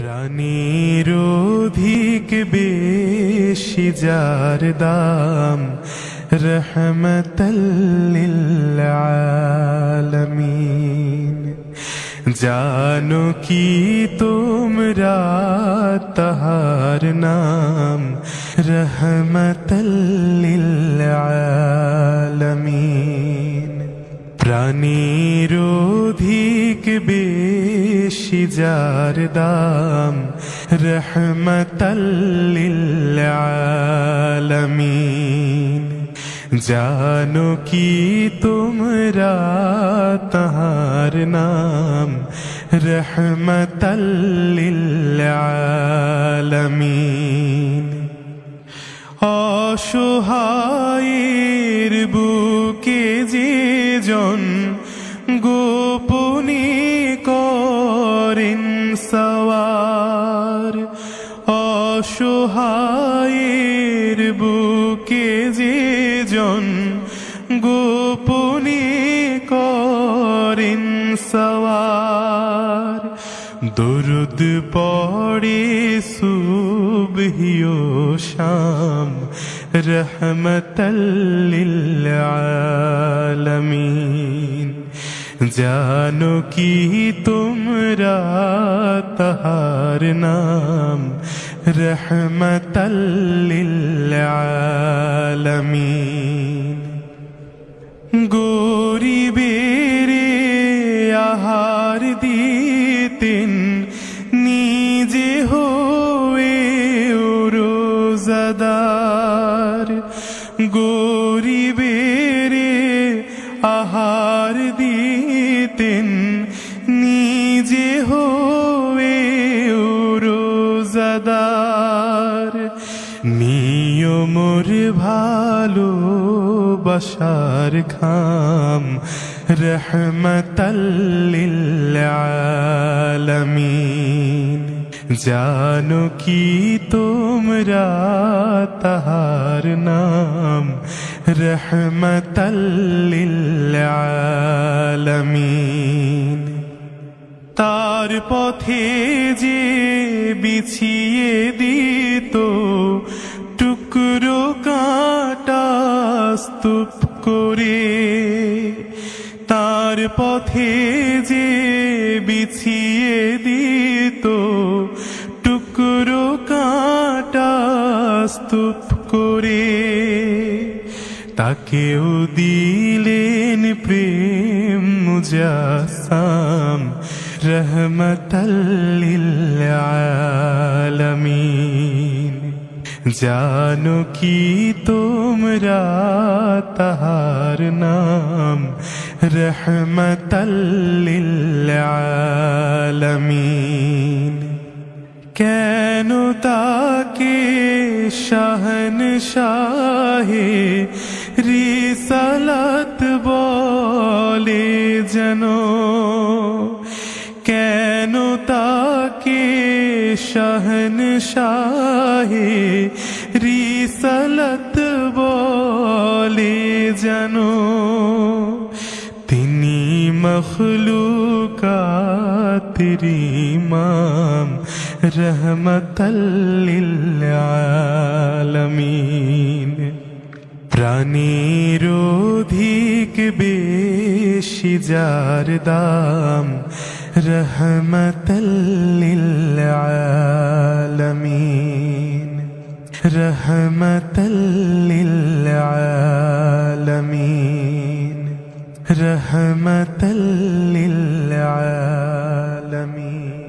প্রাণীর অধিক বেশি যার দাম রহমতাল লিল আলামিন। জানো কি তোমরা তাহার নাম রহমতাল লিল আলামিন। প্রাণীর অধিক বেশি যার দাম রহমতাল লিল আলামিন। জানো কি তোমরা তাহার নাম রহমতাল লিল আলামিন। অসহায়ের বুকে যে জন গোপনে করেন সওয়ার, অসহায়ের বুকে যে জন গোপনে করেন সওয়ার। দরুদ পড়ে সুবহি ও শাম রহমতাল লিল আলামিন। জানো কি তোমরা তাহার নাম রহমতাল লিল আলামিন। গরিবের আহার দিতেন নিজে হয়ে রোজাদার। গরিবের আহার দিতেন নিজে হয়ে রোজাদার। নিয়মর ভালোবাসার খাম রহমতাল লিল আলামিন। জানো কি তোমরা তাহার নাম রহমতাল লিল আলামিন। তার পথে যে বিছিয়ে দিত টুকরো কাঁটা স্তূপ করে, তার পথে যে বিছিয়ে দিত টুকরো কাঁটা স্তূপ করে, তাকেও দিলেন প্রেম মুজাসসাম রহমতাল লিল আলামিন। জানো কি তোমরা তাহার নাম রহমতাল লিল আলামিন। কেন তাকে শাহনশাহে রিসালাত বলে যেন, কেন তাকে শাহনশাহে রিসালাত বলে যেন। তিনি মখলুকাতের ইমাম রহমতাল লিল আলামিন। প্রাণীর অধিক বেশি যার দাম রহমতাল লিল আলামিন। রহমতাল লিল আলামিন। রহমতাল লিল আলামিন।